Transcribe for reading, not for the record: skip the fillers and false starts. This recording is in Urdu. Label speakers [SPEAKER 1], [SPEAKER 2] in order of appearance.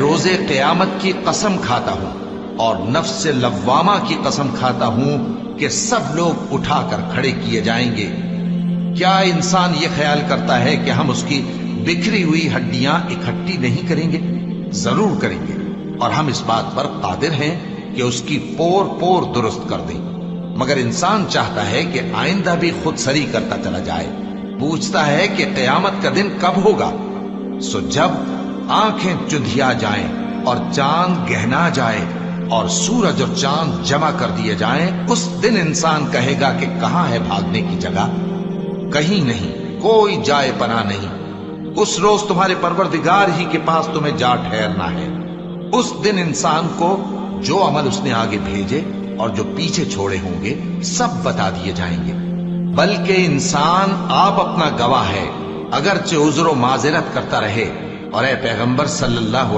[SPEAKER 1] روزے قیامت کی قسم کھاتا ہوں اور نفس لوامہ کی قسم کھاتا ہوں کہ سب لوگ اٹھا کر کھڑے کیے جائیں گے۔ کیا انسان یہ خیال کرتا ہے کہ ہم اس کی بکھری ہوئی ہڈیاں اکٹھی نہیں کریں گے؟ ضرور کریں گے، اور ہم اس بات پر قادر ہیں کہ اس کی پور پور درست کر دیں۔ مگر انسان چاہتا ہے کہ آئندہ بھی خود سری کرتا چلا جائے، پوچھتا ہے کہ قیامت کا دن کب ہوگا۔ سو جب آنکھیں چندھیا جائیں اور چاند گہنا جائے اور سورج اور چاند جمع کر دیے جائیں، اس دن انسان کہے گا کہ کہاں ہے بھاگنے کی جگہ؟ کہیں نہیں، کوئی جائے پناہ نہیں۔ اس روز تمہارے پروردگار ہی کے پاس تمہیں جا ٹھہرنا ہے۔ اس دن انسان کو جو عمل اس نے آگے بھیجے اور جو پیچھے چھوڑے ہوں گے سب بتا دیے جائیں گے۔ بلکہ انسان آپ اپنا گواہ ہے، اگرچہ عذر و معذرت کرتا رہے۔ اور اے پیغمبر صلی اللہ